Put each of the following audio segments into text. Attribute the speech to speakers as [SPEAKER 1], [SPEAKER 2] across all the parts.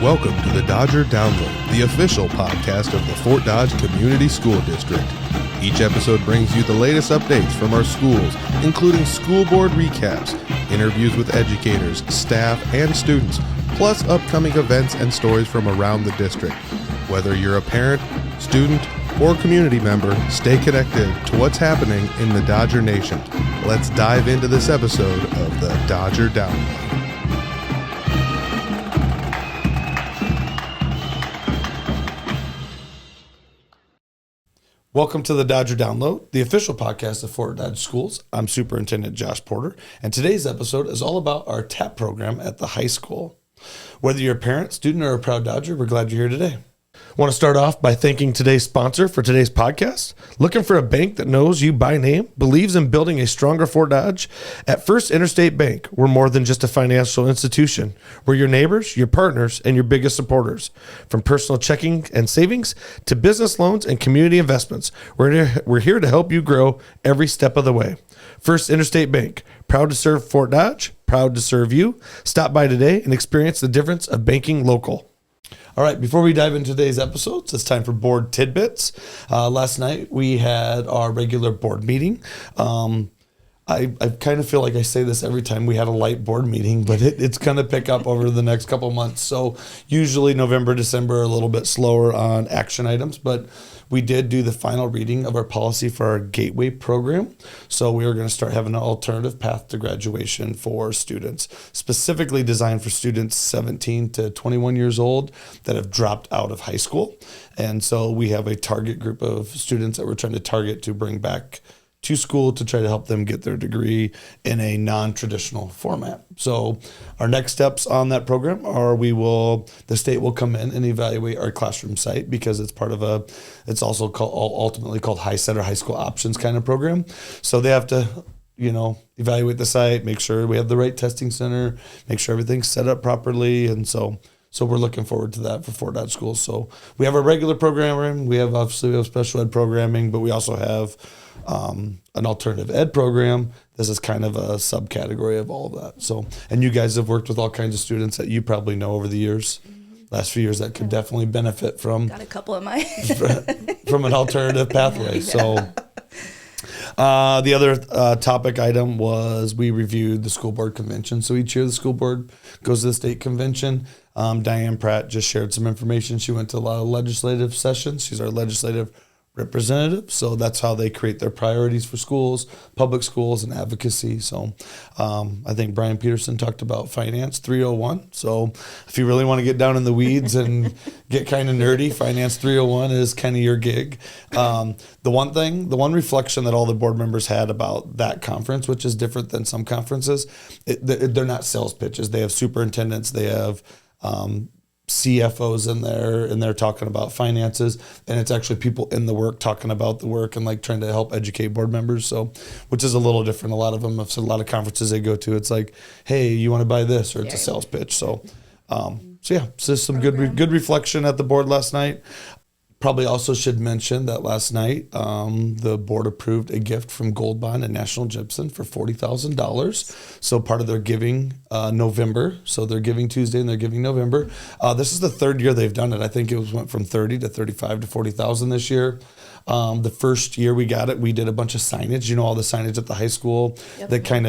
[SPEAKER 1] Welcome to the Dodger Download, the official podcast of the Fort Dodge Community School District. Each episode brings you the latest updates from our schools, including school board recaps, interviews with educators, staff, and students, plus upcoming events and stories from around the district. Whether you're a parent, student, or community member, stay connected to what's happening in the Dodger Nation. Let's dive into this episode of the Dodger Download. Welcome to the Dodger Download, the official podcast of Fort Dodge Schools. I'm Superintendent Josh Porter, and today's episode is all about our TAP program at the high school. Whether you're a parent, student, or a proud Dodger, we're glad you're here today. I want to start off by thanking today's sponsor for today's podcast. Looking for a bank that knows you by name, believes in building a stronger Fort Dodge? At First Interstate Bank, we're more than just a financial institution. We're your neighbors, your partners, and your biggest supporters. From personal checking and savings to business loans and community investments, we're here to help you grow every step of the way. First Interstate Bank, proud to serve Fort Dodge, proud to serve you. Stop by today and experience the difference of banking local. All right, before we dive into today's episodes, it's time for board tidbits. Last night we had our regular board meeting. I kind of feel like I say this every time we had a light board meeting, but it's going to pick up over the next couple months. So usually November, December are a little bit slower on action items, but we did do the final reading of our policy for our Gateway program. So we are going to start having an alternative path to graduation for students, specifically designed for students 17 to 21 years old that have dropped out of high school. And so we have a target group of students that we're trying to target to bring back to school to try to help them get their degree in a non-traditional format. So our next steps on that program are the state will come in and evaluate our classroom site because it's part of it's also ultimately called High Center High School Options kind of program. So they have to, evaluate the site, make sure we have the right testing center, make sure everything's set up properly. And so we're looking forward to that for Fort Dodge schools. So we have our regular programming, we have special ed programming, but we also have an alternative ed program. This is kind of a subcategory of all of that. So, and you guys have worked with all kinds of students that you probably know over the years, last few years that could definitely benefit from.
[SPEAKER 2] Got a couple of my
[SPEAKER 1] from an alternative pathway. Yeah. So the other topic item was we reviewed the school board convention. So each year the school board goes to the state convention. Diane Pratt just shared some information. She went to a lot of legislative sessions. She's our legislative representative. So that's how they create their priorities for schools, public schools, and advocacy. So I think Brian Peterson talked about Finance 301. So if you really want to get down in the weeds and get kind of nerdy, Finance 301 is kind of your gig. The one reflection that all the board members had about that conference, which is different than some conferences, they're not sales pitches. They have superintendents. They have CFOs in there, and they're talking about finances, and it's actually people in the work talking about the work and like trying to help educate board members. So, which is a little different. A lot of them, a lot of conferences they go to, it's like, hey, you want to buy this, or it's a sales pitch. So, so some good reflection at the board last night. Probably also should mention that last night the board approved a gift from Gold Bond and National Gypsum for $40,000. So part of their giving November. So they're giving Tuesday and they're giving November. This is the third year they've done it. I think it went from 30 to 35 to 40,000 this year. The first year we got it, we did a bunch of signage. All the signage at the high school that kind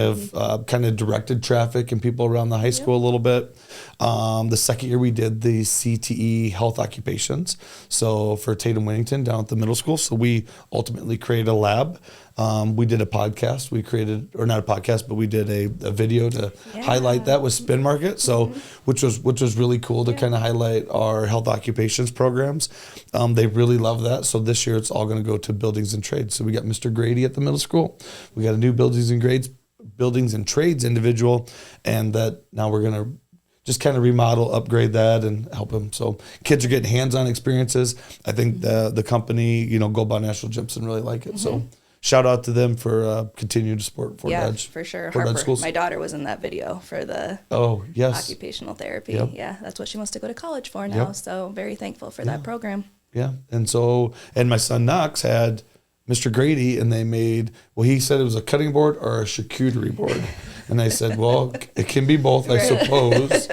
[SPEAKER 1] of directed traffic and people around the high school a little bit. The second year we did the CTE health occupations. So for Tatum Winnington down at the middle school. So we ultimately created a lab. We did a podcast. We did a video to highlight that with Spin Markket. So which was really cool to kind of highlight our health occupations programs. They really love that. So this year it's all going to go to buildings and trades. So we got Mr. Grady at the middle school. We got a new buildings and trades individual, and that now we're going to just kind of remodel, upgrade that, and help them. So kids are getting hands-on experiences. I think the company, Gold Bond National Gypsum really like it. So shout out to them for continuing to support Fort Dodge.
[SPEAKER 2] Yeah, for sure.
[SPEAKER 1] Fort Dodge
[SPEAKER 2] Harper,
[SPEAKER 1] schools.
[SPEAKER 2] My daughter was in that video for the occupational therapy.
[SPEAKER 1] Yep.
[SPEAKER 2] Yeah, that's what she wants to go to college for now. Yep. So very thankful for that program.
[SPEAKER 1] Yeah, and my son Knox had Mr. Grady, and they made, he said it was a cutting board or a charcuterie board. And I said, well, it can be both, I suppose.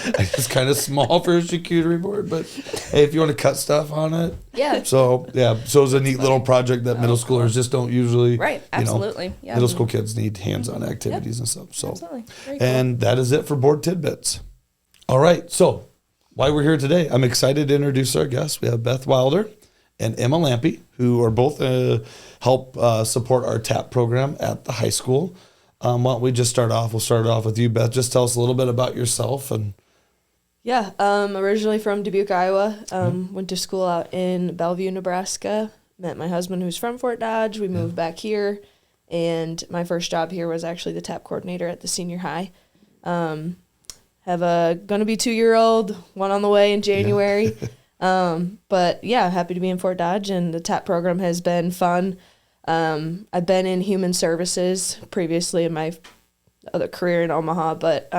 [SPEAKER 1] It's kind of small for a charcuterie board, but hey, if you want to cut stuff on it.
[SPEAKER 2] Yeah.
[SPEAKER 1] So it's a neat little project that middle schoolers just don't usually.
[SPEAKER 2] Right. Absolutely. Yeah.
[SPEAKER 1] Middle school kids need hands-on activities and stuff. So,
[SPEAKER 2] Absolutely. Very cool.
[SPEAKER 1] And that is it for Board Tidbits. All right. So why we're here today, I'm excited to introduce our guests. We have Beth Wilder and Emma Lampe, who are both help support our TAP program at the high school. Why don't we just start off? We'll start off with you, Beth. Just tell us a little bit about yourself. And
[SPEAKER 3] Yeah, originally from Dubuque, Iowa. Went to school out in Bellevue, Nebraska. Met my husband who's from Fort Dodge. We moved back here, and my first job here was actually the TAP coordinator at the senior high. Have a gonna be 2-year-old, one on the way in January. But yeah, happy to be in Fort Dodge, and the TAP program has been fun. I've been in human services previously in my other career in Omaha, but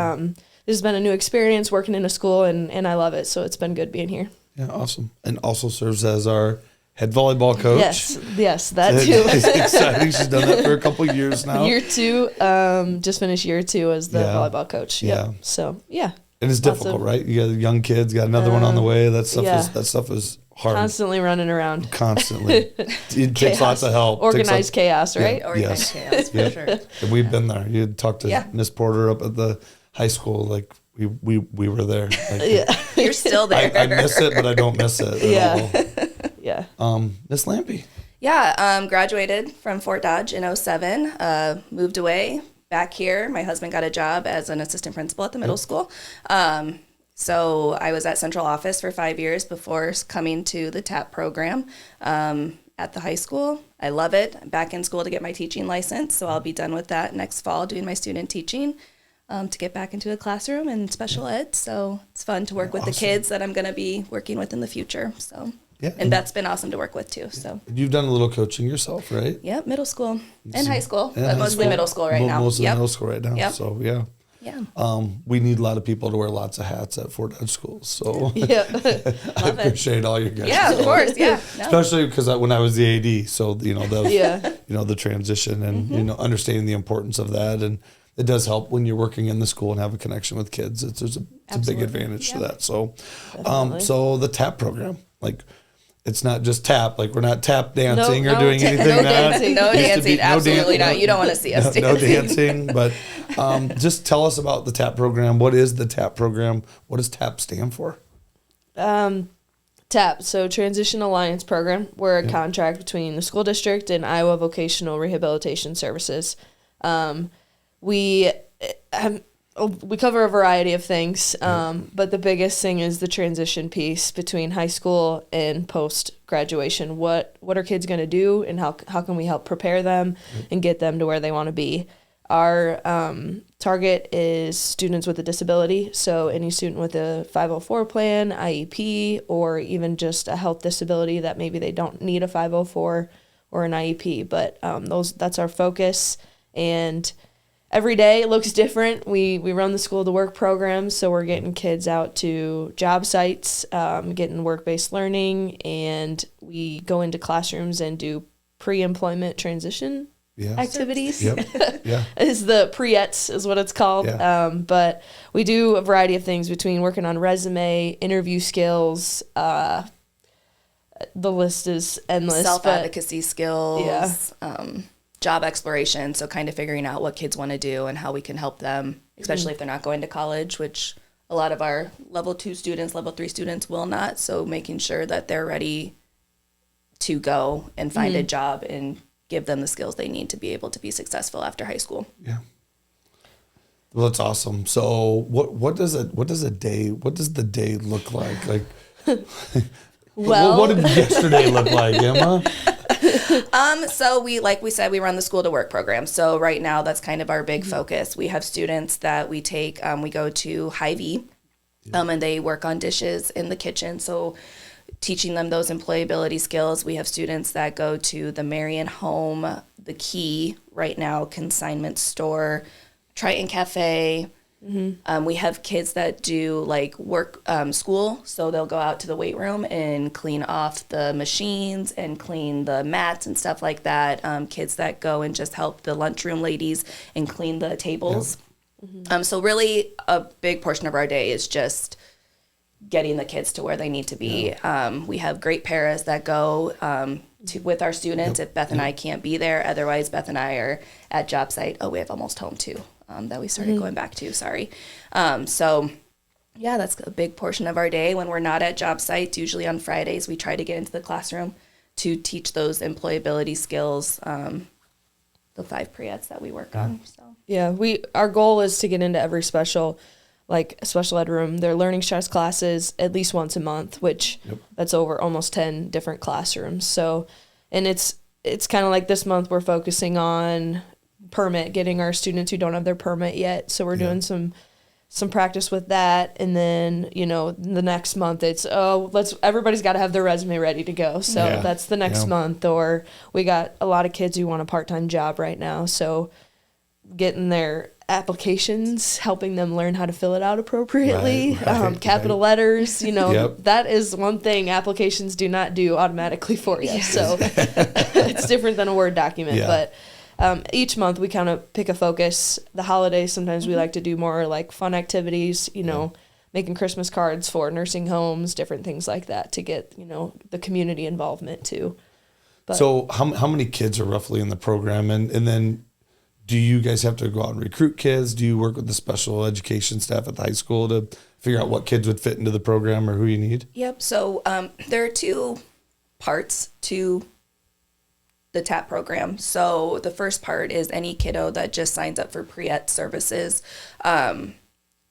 [SPEAKER 3] this has been a new experience working in a school, and I love it. So it's been good being here.
[SPEAKER 1] Yeah, awesome. And also serves as our head volleyball coach.
[SPEAKER 3] Yes, that too.
[SPEAKER 1] It's exciting. She's done that for a couple of years now.
[SPEAKER 3] Year 2, just finished year 2 as the volleyball coach. Yep.
[SPEAKER 1] Yeah.
[SPEAKER 3] So yeah.
[SPEAKER 1] And it's difficult, right? You got young kids, got another one on the way. That stuff is hard.
[SPEAKER 3] Constantly running around.
[SPEAKER 1] Constantly. It takes lots of help.
[SPEAKER 3] Organized chaos, right?
[SPEAKER 1] Yeah.
[SPEAKER 2] Organized chaos, for sure.
[SPEAKER 1] And we've been there. You talked to Miss Porter up at the high school, like we were there. Like,
[SPEAKER 2] You're still there.
[SPEAKER 1] I miss it, but I don't miss it at all. Miss Lampe.
[SPEAKER 2] Yeah, graduated from Fort Dodge in 2007, moved away back here. My husband got a job as an assistant principal at the middle school. So I was at central office for 5 years before coming to the TAP program at the high school. I love it. I'm back in school to get my teaching license, so I'll be done with that next fall doing my student teaching to get back into a classroom and special ed. So it's fun to work with the kids that I'm going to be working with in the future. So. Yeah, and Beth's been awesome to work with too. So
[SPEAKER 1] you've done a little coaching yourself, right?
[SPEAKER 2] Yep, middle school and high school, but mostly middle school right now.
[SPEAKER 1] Mostly middle school right now.
[SPEAKER 2] Yep.
[SPEAKER 1] So yeah. We need a lot of people to wear lots of hats at Fort Dodge schools. So I appreciate all your guys.
[SPEAKER 2] Yeah, of course. Yeah,
[SPEAKER 1] especially because when I was the AD, so the transition and understanding the importance of that, and it does help when you're working in the school and have a connection with kids. It's a big advantage to that. So, so the TAP program, like. It's not just tap, like we're not tap dancing or doing anything.
[SPEAKER 2] No dancing, absolutely not. You don't want to see us dancing.
[SPEAKER 1] No dancing, but just tell us about the TAP program. What is the TAP program? What does TAP stand for?
[SPEAKER 3] TAP, so Transition Alliance Program. We're a contract between the school district and Iowa Vocational Rehabilitation Services. We cover a variety of things, but the biggest thing is the transition piece between high school and post-graduation. What are kids going to do, and how can we help prepare them and get them to where they want to be? Our target is students with a disability, so any student with a 504 plan, IEP, or even just a health disability that maybe they don't need a 504 or an IEP, but that's our focus. And every day it looks different. We run the school to work programs, so we're getting kids out to job sites, getting work-based learning, and we go into classrooms and do pre-employment transition activities. Is the pre-ETS is what it's called. But we do a variety of things between working on resume, interview skills. The list is endless.
[SPEAKER 2] Self-advocacy skills. Job exploration, so kind of figuring out what kids want to do and how we can help them, especially if they're not going to college, which a lot of our level 2 students, level 3 students will not. So making sure that they're ready to go and find a job and give them the skills they need to be able to be successful after high school.
[SPEAKER 1] Yeah. Well, that's awesome. So what does the day look like? Like, what did yesterday look like, Emma?
[SPEAKER 2] So like we said, we run the school to work program. So right now that's kind of our big focus. We have students that we take, we go to Hy-Vee, and they work on dishes in the kitchen. So teaching them those employability skills. We have students that go to the Marion Home, the Key right now, consignment store, Triton Cafe. We have kids that do like work school, so they'll go out to the weight room and clean off the machines and clean the mats and stuff like that. Kids that go and just help the lunchroom ladies and clean the tables. So really a big portion of our day is just getting the kids to where they need to be. We have great paras that go with our students if Beth and I can't be there. Otherwise, Beth and I are at job site. Oh, we have almost home too that we started going back to. Sorry. So yeah, that's a big portion of our day. When we're not at job sites, usually on Fridays, we try to get into the classroom to teach those employability skills, the 5 pre-eds that we work on. So
[SPEAKER 3] Yeah, our goal is to get into every special ed room. They're learning stress classes at least once a month, which that's over almost 10 different classrooms. So, and it's kind of like this month we're focusing on getting our students who don't have their permit yet. So we're doing some practice with that. And then, the next month it's, everybody's got to have their resume ready to go. So that's the next month. Or we got a lot of kids who want a part-time job right now. So getting their applications, helping them learn how to fill it out appropriately, capital letters, that is one thing applications do not do automatically for you. So it's different than a Word document. But each month we kind of pick a focus. The holidays, sometimes we like to do more like fun activities, making Christmas cards for nursing homes, different things like that to get, the community involvement too. But,
[SPEAKER 1] so how many kids are roughly in the program? And then do you guys have to go out and recruit kids? Do you work with the special education staff at the high school to figure out what kids would fit into the program or who you need?
[SPEAKER 2] Yep. So there are 2 parts to the TAP program. So the first part is any kiddo that just signs up for pre-ed services.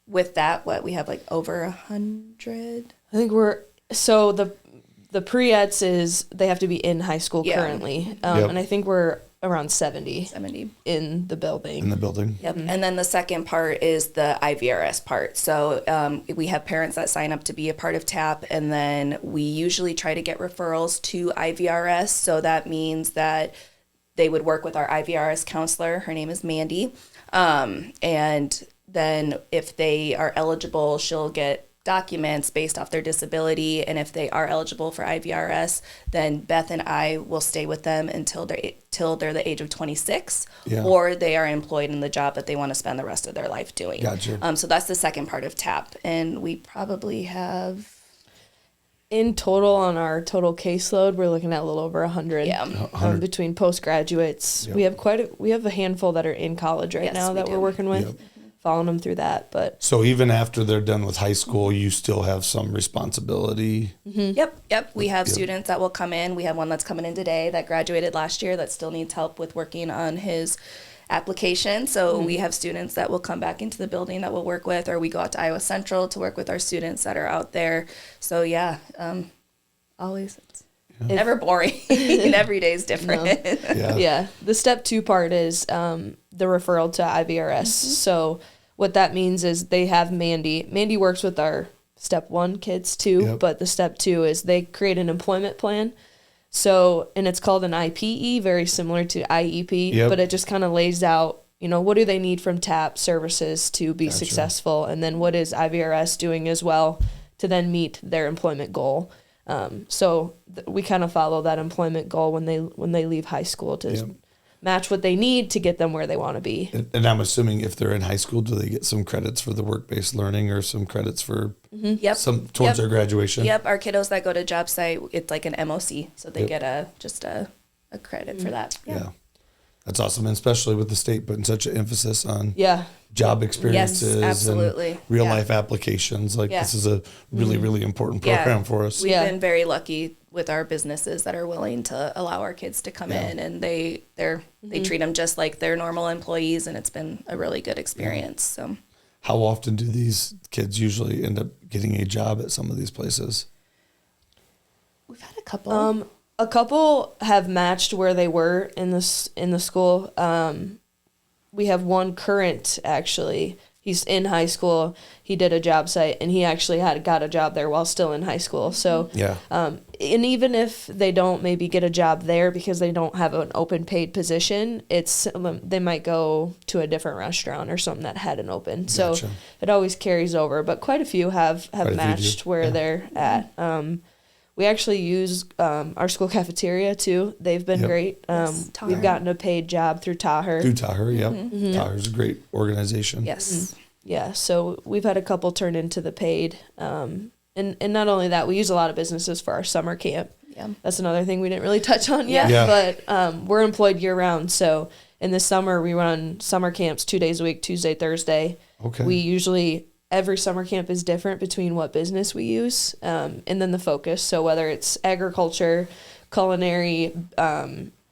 [SPEAKER 2] With that, we have like over 100.
[SPEAKER 3] I think the pre-eds is they have to be in high school currently. And I think we're around 70 in the building.
[SPEAKER 2] Yep. And then the second part is the IVRS part. So we have parents that sign up to be a part of TAP, and then we usually try to get referrals to IVRS. So that means that they would work with our IVRS counselor. Her name is Mandy. And then if they are eligible, she'll get documents based off their disability, and if they are eligible for IVRS, then Beth and I will stay with them until they're the age of 26, or they are employed in the job that they want to spend the rest of their life doing.
[SPEAKER 1] Gotcha.
[SPEAKER 2] So that's the second part of TAP, and we probably have
[SPEAKER 3] in total on our total caseload, we're looking at a little over 100. Between postgraduates, we have a handful that are in college right now that we're working with. Following them through that. But
[SPEAKER 1] so even after they're done with high school, you still have some responsibility.
[SPEAKER 2] Yep. We have students that will come in. We have one that's coming in today that graduated last year that still needs help with working on his application. So we have students that will come back into the building that we'll work with, or we go out to Iowa Central to work with our students that are out there. So always it's never boring. Every day is different.
[SPEAKER 3] The step 2 part is the referral to IVRS. So what that means is they have Mandy. Mandy works with our step 1 kids too, but the step 2 is they create an employment plan. So, and it's called an IPE, very similar to IEP, but it just kind of lays out, what do they need from TAP services to be successful, and then what is IVRS doing as well to then meet their employment goal. So we kind of follow that employment goal when they leave high school to match what they need to get them where they want to be.
[SPEAKER 1] And I'm assuming if they're in high school, do they get some credits for the work-based learning or some credits for some towards their graduation?
[SPEAKER 2] Yep. Our kiddos that go to job site, it's like an MOC, so they get a credit for that.
[SPEAKER 1] Yeah. That's awesome, and especially with the state putting such an emphasis on job experiences and real life applications. This is a really, really important program for us.
[SPEAKER 2] We've been very lucky with our businesses that are willing to allow our kids to come in, and they treat them just like their normal employees, and it's been a really good experience. So,
[SPEAKER 1] how often do these kids usually end up getting a job at some of these places?
[SPEAKER 2] We've had a couple.
[SPEAKER 3] A couple have matched where they were in the school. We have one current, actually. He's in high school. He did a job site, and he actually got a job there while still in high school. So, and even if they don't maybe get a job there because they don't have an open paid position, they might go to a different restaurant or something that had an open. So it always carries over. But quite a few have matched where they're at. We actually use our school cafeteria too. They've been great. We've gotten a paid job through Taher.
[SPEAKER 1] Through Taher, yep. Taher's a great organization.
[SPEAKER 2] Yes.
[SPEAKER 3] Yeah, so we've had a couple turn into the paid. And not only that, we use a lot of businesses for our summer camp. Yeah. That's another thing we didn't really touch on yet. Yeah. But we're employed year-round, so in the summer we run summer camps 2 days a week, Tuesday, Thursday.
[SPEAKER 1] Okay.
[SPEAKER 3] We usually... Every summer camp is different between what business we use and then the focus. So whether it's agriculture, culinary,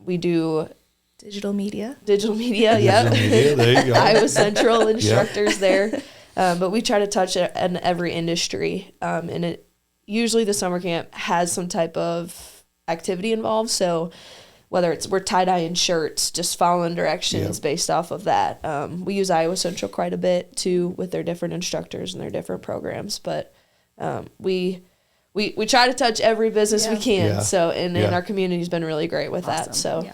[SPEAKER 3] we do...
[SPEAKER 2] Digital media.
[SPEAKER 3] Digital media, yeah.
[SPEAKER 1] There you go.
[SPEAKER 3] Iowa Central instructors there. But we try to touch on every industry. And usually the summer camp has some type of activity involved. So whether we're tie-dyeing shirts, just following directions based off of that. We use Iowa Central quite a bit, too, with their different instructors and their different programs. But we try to touch every business we can. Yeah. So, and our community's been really great with that. So,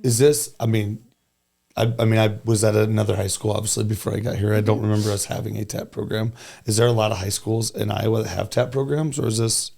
[SPEAKER 1] is this, I was at another high school, obviously, before I got here. I don't remember us having a TAP program. Is there a lot of high schools in Iowa that have TAP programs, or is this...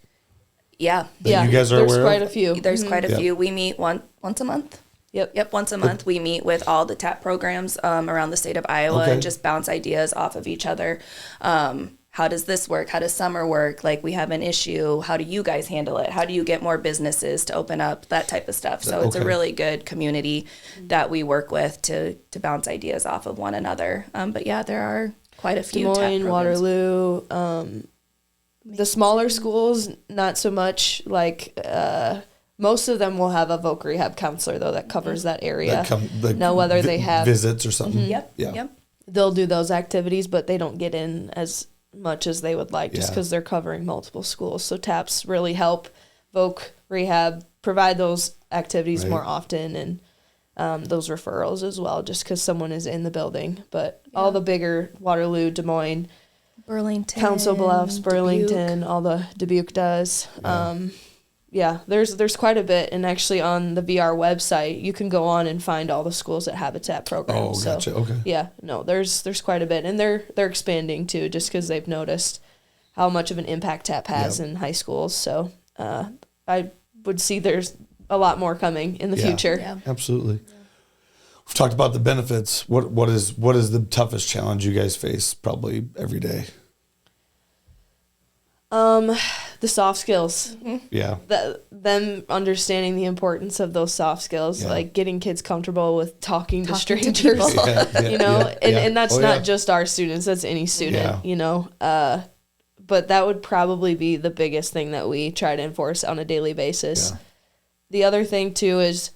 [SPEAKER 2] Yeah.
[SPEAKER 1] You guys are
[SPEAKER 3] There's
[SPEAKER 1] aware
[SPEAKER 3] quite
[SPEAKER 1] of?
[SPEAKER 3] a few.
[SPEAKER 2] There's quite a few. We meet once a month. Yep, once a month. We meet with all the TAP programs around the state of Iowa and just bounce ideas off of each other. How does this work? How does summer work? Like, we have an issue. How do you guys handle it? How do you get more businesses to open up? That type of stuff. So it's a really good community that we work with to bounce ideas off of one another. But yeah, there are quite a few
[SPEAKER 3] Des Moines,
[SPEAKER 2] TAP programs.
[SPEAKER 3] Waterloo, the smaller schools, not so much. Like, most of them will have a voc rehab counselor, though, that covers that area. Now, whether they have
[SPEAKER 1] visits or something.
[SPEAKER 2] Yep.
[SPEAKER 3] They'll do those activities, but they don't get in as much as they would like just because they're covering multiple schools. So TAPs really help voc rehab provide those activities more often and those referrals as well, just because someone is in the building. But all the bigger, Waterloo, Des Moines,
[SPEAKER 2] Burlington,
[SPEAKER 3] Council Bluffs, Burlington,
[SPEAKER 2] Dubuque.
[SPEAKER 3] all the Dubuque does. There's quite a bit, and actually on the VR website you can go on and find all the schools that have a TAP program.
[SPEAKER 1] Oh, gotcha. Okay.
[SPEAKER 3] Yeah, no, there's quite a bit, and they're expanding too, just because they've noticed how much of an impact TAP has in high schools. So I would see there's a lot more coming in the future.
[SPEAKER 2] Yeah.
[SPEAKER 1] Absolutely. We've talked about the benefits. What is the toughest challenge you guys face probably every day?
[SPEAKER 3] The soft skills.
[SPEAKER 1] Yeah.
[SPEAKER 3] Them understanding the importance of those soft skills, like getting kids comfortable with talking to strangers, you know, and that's not just our students, that's any student, you know. But that would probably be the biggest thing that we try to enforce on a daily basis. Yeah. The other thing too is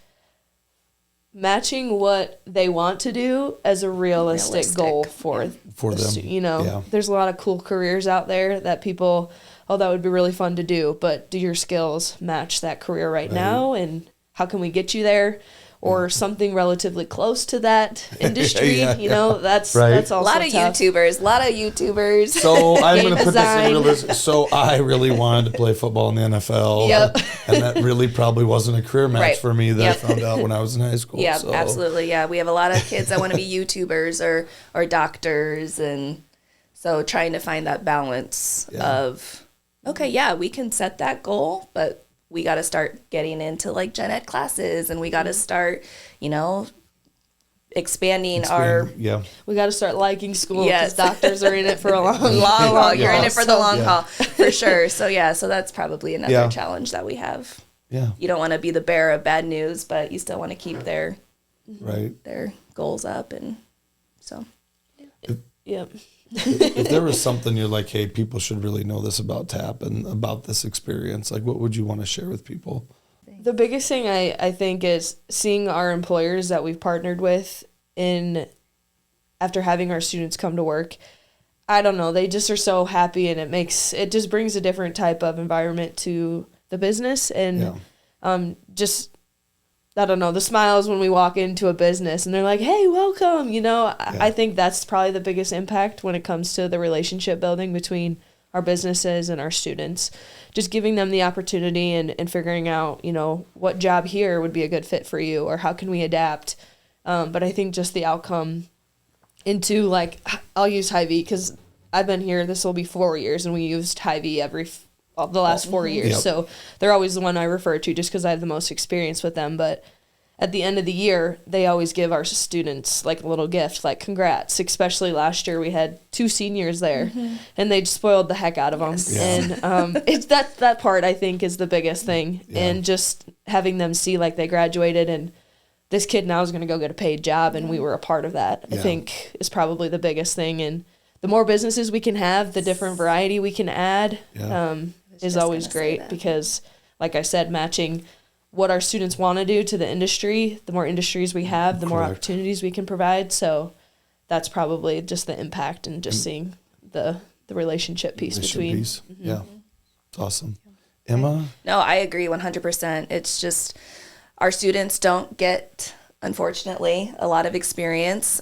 [SPEAKER 3] matching what they want to do as a realistic goal for
[SPEAKER 1] them.
[SPEAKER 3] You know, there's a lot of cool careers out there that people, that would be really fun to do, but do your skills match that career right now? And how can we get you there? Or something relatively close to that industry, you know, that's also
[SPEAKER 2] a lot of
[SPEAKER 3] tough.
[SPEAKER 2] YouTubers.
[SPEAKER 1] So I'm going to put this in realistic. So I really wanted to play football in the NFL. And that really probably wasn't a career match for me that I found out when I was in high school.
[SPEAKER 2] Yeah, absolutely. Yeah, we have a lot of kids that want to be YouTubers or doctors. And so trying to find that balance of, we can set that goal, but we got to start getting into like gen ed classes, and we got to start, you know, expanding our.
[SPEAKER 1] Yeah.
[SPEAKER 3] We got to start liking school because doctors are in it for a long haul.
[SPEAKER 2] You're in it for the long haul, for sure. So so that's probably another challenge that we have.
[SPEAKER 1] Yeah.
[SPEAKER 2] You don't want to be the bearer of bad news, but you still want to keep their goals up, and so.
[SPEAKER 1] If there was something you're like, hey, people should really know this about TAP and about this experience, like what would you want to share with people?
[SPEAKER 3] The biggest thing I think is seeing our employers that we've partnered with after having our students come to work. I don't know, they just are so happy, and it just brings a different type of environment to the business, and I don't know, the smiles when we walk into a business and they're like, hey, welcome, you know. I think that's probably the biggest impact when it comes to the relationship building between our businesses and our students. Just giving them the opportunity and figuring out, you know, what job here would be a good fit for you, or how can we adapt. But I think just the outcome into, like, I'll use Hy-Vee because I've been here, this will be 4 years, and we used Hy-Vee the last 4 years.
[SPEAKER 1] Yep.
[SPEAKER 3] So they're always the one I refer to just because I have the most experience with them. But at the end of the year, they always give our students like a little gift, like congrats. Especially last year, we had 2 seniors there, and they spoiled the heck out of them.
[SPEAKER 1] Yeah.
[SPEAKER 3] And it's that part I think is the biggest thing, and just having them see like they graduated and this kid now is going to go get a paid job, and we were a part of that. I think is probably the biggest thing. And the more businesses we can have, the different variety we can add, is always great because, like I said, matching what our students want to do to the industry, the more industries we have, the more opportunities we can provide. So that's probably just the impact and just seeing the relationship piece between.
[SPEAKER 1] Yeah, it's awesome. Emma?
[SPEAKER 2] No, I agree 100%. It's just our students don't get, unfortunately, a lot of experience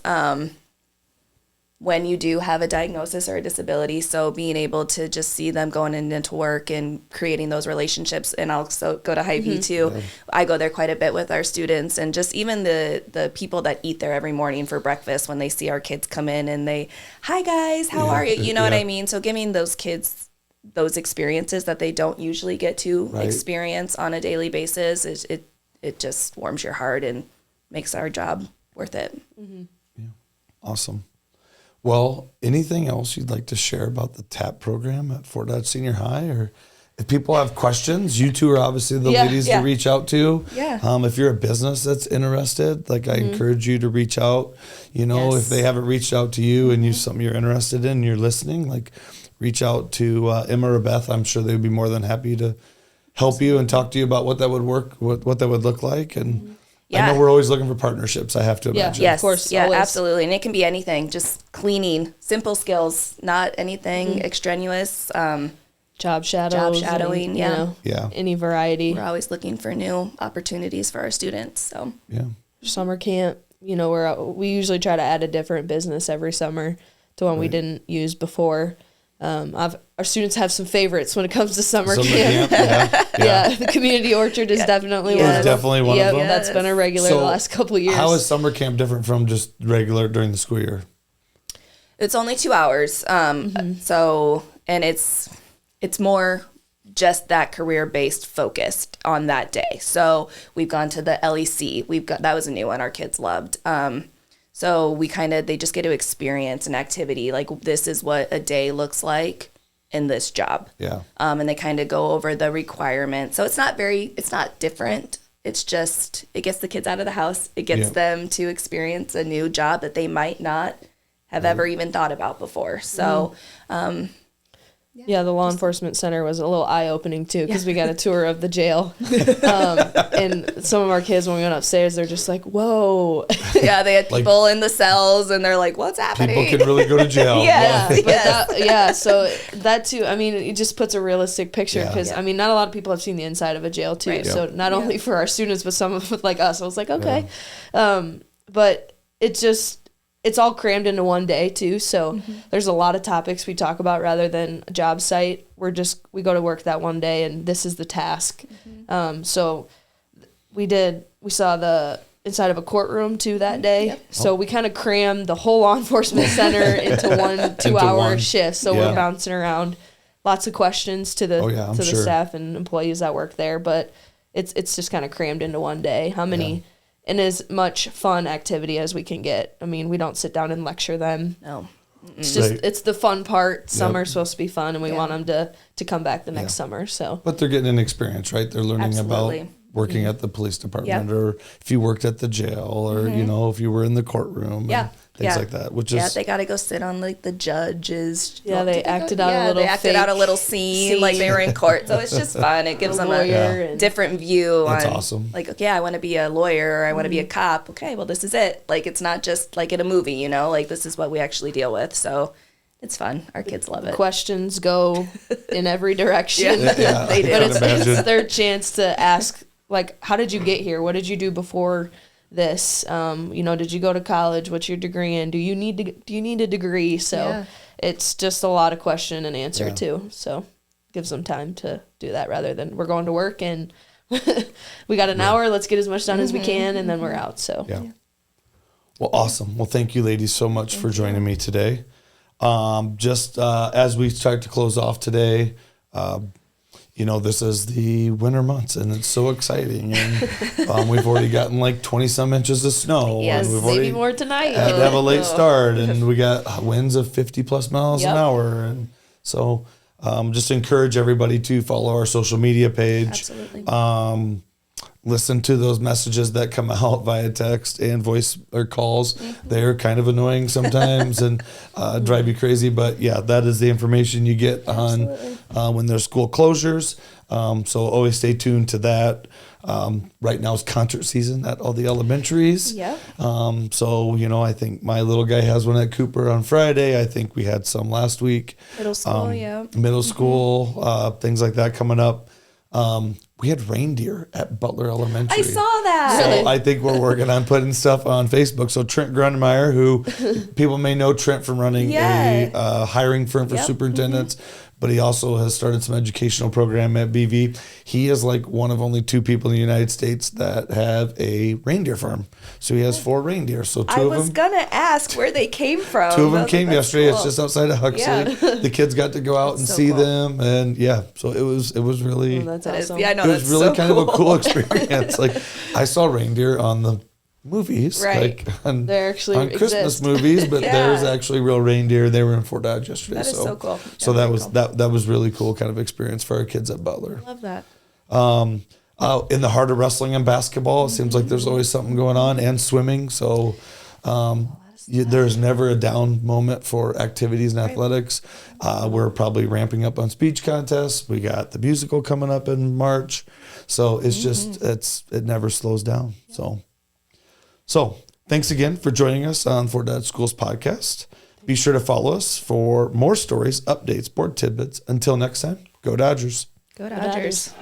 [SPEAKER 2] when you do have a diagnosis or a disability. So being able to just see them going into work and creating those relationships, and I'll also go to Hy-Vee too. Yeah. I go there quite a bit with our students, and just even the people that eat there every morning for breakfast, when they see our kids come in and they, hi guys, how are you? You know what I mean? So giving those kids those experiences that they don't usually get to experience on a daily basis, it just warms your heart and makes our job worth it.
[SPEAKER 1] Yeah, awesome. Well, anything else you'd like to share about the TAP program at Fort Dodge Senior High? Or if people have questions, you two are obviously the ladies to reach out to.
[SPEAKER 2] Yeah.
[SPEAKER 1] If you're a business that's interested, like I encourage you to reach out. You know, if they haven't reached out to you and you something you're interested in, you're listening, like reach out to Emma or Beth. I'm sure they'd be more than happy to help you and talk to you about what that would work, what that would look like. And I know we're always looking for partnerships, I have to imagine.
[SPEAKER 2] Yes,
[SPEAKER 3] of course.
[SPEAKER 2] Yeah,
[SPEAKER 3] always.
[SPEAKER 2] absolutely. And it can be anything, just cleaning, simple skills, not anything extraneous.
[SPEAKER 3] Job shadowing,
[SPEAKER 2] and,
[SPEAKER 3] any variety.
[SPEAKER 2] We're always looking for new opportunities for our students. So
[SPEAKER 3] summer camp, we usually try to add a different business every summer to one we didn't use before. Our students have some favorites when it comes to summer camp. The community orchard is definitely one of them.
[SPEAKER 1] Definitely one of them.
[SPEAKER 3] That's been a regular the last couple of years.
[SPEAKER 1] How is summer camp different from just regular during the school year?
[SPEAKER 2] It's only 2 hours. So, and it's more just that career-based focused on that day. So we've gone to the LEC. That was a new one our kids loved. So they just get to experience an activity. Like, this is what a day looks like in this job. Yeah. And they kind of go over the requirements. So it's not different. It's just, it gets the kids out of the house. It gets them to experience a new job that they might not have ever even thought about before. So,
[SPEAKER 3] the law enforcement center was a little eye-opening too, because we got a tour of the jail. And some of our kids, when we went upstairs, they're just like, whoa.
[SPEAKER 2] Yeah, they had people in the cells, and they're like, what's happening?
[SPEAKER 1] People could really go to jail.
[SPEAKER 3] So that too, it just puts a realistic picture, because, not a lot of people have seen the inside of a jail too. Right. So not only for our students, but some of like us. I was like, okay. But it's all crammed into one day too. So there's a lot of topics we talk about rather than a job site. We go to work that one day and this is the task. So we saw the inside of a courtroom too that day. Yep. So we kind of crammed the whole law enforcement center into one 2-hour shift. So we're bouncing around, lots of questions to the staff and employees that work there, but it's just kind of crammed into one day. How many and as much fun activity as we can get. We don't sit down and lecture them. No. It's just, it's the fun part. Summer's supposed to be fun, and we want them to come back the next summer. So,
[SPEAKER 1] but they're getting an experience, right? They're learning about working at the police department, or if you worked at the jail, or, if you were in the courtroom. And things like that, which is
[SPEAKER 2] they got to go sit on like the judges.
[SPEAKER 3] They acted out a little
[SPEAKER 2] scene like they were in court. So it's just fun. It gives them a different view.
[SPEAKER 1] That's
[SPEAKER 2] on
[SPEAKER 1] awesome.
[SPEAKER 2] Like, I want to be a lawyer, or I want to be a cop. Okay, well, this is it. Like, it's not just like in a movie, like this is what we actually deal with. So it's fun. Our kids love it.
[SPEAKER 3] Questions go in every direction.
[SPEAKER 2] They do.
[SPEAKER 3] But it's their chance to ask, like, how did you get here? What did you do before this? Did you go to college? What's your degree in? Do you need a degree? So it's just a lot of question and answer too. So gives them time to do that rather than we're going to work and we got an hour. Let's get as much done as we can, and then we're out. So
[SPEAKER 1] Well, awesome. Well, thank you, ladies, so much for joining me today. As we start to close off today, this is the winter months and it's so exciting. And we've already gotten like 20 some inches of snow.
[SPEAKER 3] Yes,
[SPEAKER 1] and we've
[SPEAKER 3] maybe
[SPEAKER 1] already
[SPEAKER 3] more tonight.
[SPEAKER 1] had to have a late start, and we got winds of 50 plus miles an hour. And so just encourage everybody to follow our social media page.
[SPEAKER 2] Absolutely.
[SPEAKER 1] Listen to those messages that come out via text and voice or calls. They're kind of annoying sometimes and drive you crazy. But yeah, that is the information you get on when there's school closures. So always stay tuned to that. Right now is concert season at all the elementaries.
[SPEAKER 2] Yep.
[SPEAKER 1] So, I think my little guy has one at Cooper on Friday. I think we had some last week.
[SPEAKER 2] Middle school,
[SPEAKER 1] Middle school, things like that coming up. We had reindeer at Butler Elementary.
[SPEAKER 2] I saw that.
[SPEAKER 1] So I think we're working on putting stuff on Facebook. So Trent Grundmeyer, who people may know Trent from running a hiring firm for superintendents, but he also has started some educational program at BV. He is like one of only 2 people in the United States that have a reindeer farm. So he has 4 reindeer. So 2 of them.
[SPEAKER 2] I was gonna ask where they came from.
[SPEAKER 1] 2 of them came yesterday. Cool. It's just outside of Huxley. Yeah. The kids got to go out and see them, and so it was really.
[SPEAKER 3] Oh, that's awesome.
[SPEAKER 2] I know.
[SPEAKER 1] It was really kind of a cool experience. Like I saw reindeer on the movies,
[SPEAKER 2] right?
[SPEAKER 1] Like on
[SPEAKER 3] Christmas
[SPEAKER 1] exist. Movies, but there's actually real reindeer. They were in Fort Dodge yesterday.
[SPEAKER 2] That is so cool.
[SPEAKER 1] So that was cool. that was really cool kind of experience for our kids at Butler.
[SPEAKER 3] I love that.
[SPEAKER 1] In the heart of wrestling and basketball, it seems like there's always something going on, and swimming. So there's never a down moment for activities and athletics. We're probably ramping up on speech contests. We got the musical coming up in March. So it's just, it never slows down. So thanks again for joining us on Fort Dodge Schools podcast. Be sure to follow us for more stories, updates, board tidbits. Until next time, go Dodgers.
[SPEAKER 2] Go Dodgers.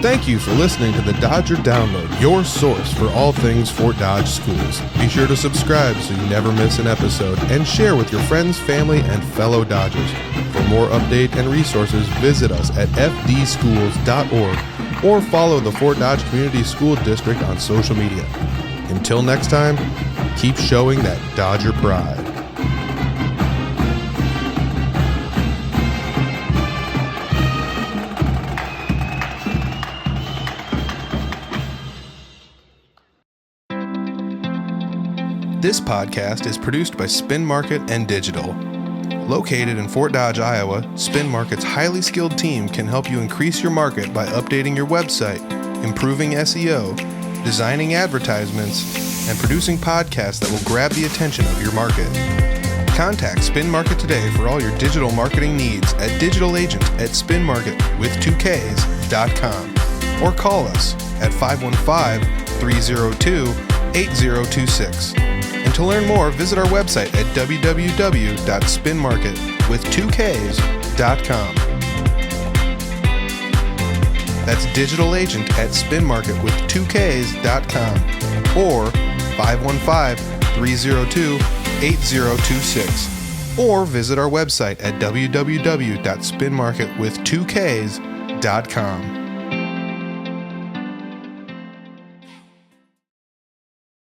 [SPEAKER 4] Thank you for listening to the Dodger Download, your source for all things Fort Dodge schools. Be sure to subscribe so you never miss an episode, and share with your friends, family, and fellow Dodgers. For more update and resources, visit us at fdschools.org or follow the Fort Dodge Community School District on social media. Until next time, keep showing that Dodger pride. This podcast is produced by Spin Market and Digital. Located in Fort Dodge, Iowa, Spin Market's highly skilled team can help you increase your market by updating your website, improving SEO, designing advertisements, and producing podcasts that will grab the attention of your market. Contact Spin Market today for all your digital marketing needs at digitalagent@spinmarket.com or call us at 515-302-8026. And to learn more, visit our website at www.spinmarket.com. That's digitalagent@spinmarket.com or 515-302-8026. Or visit our website at www.spinmarket.com.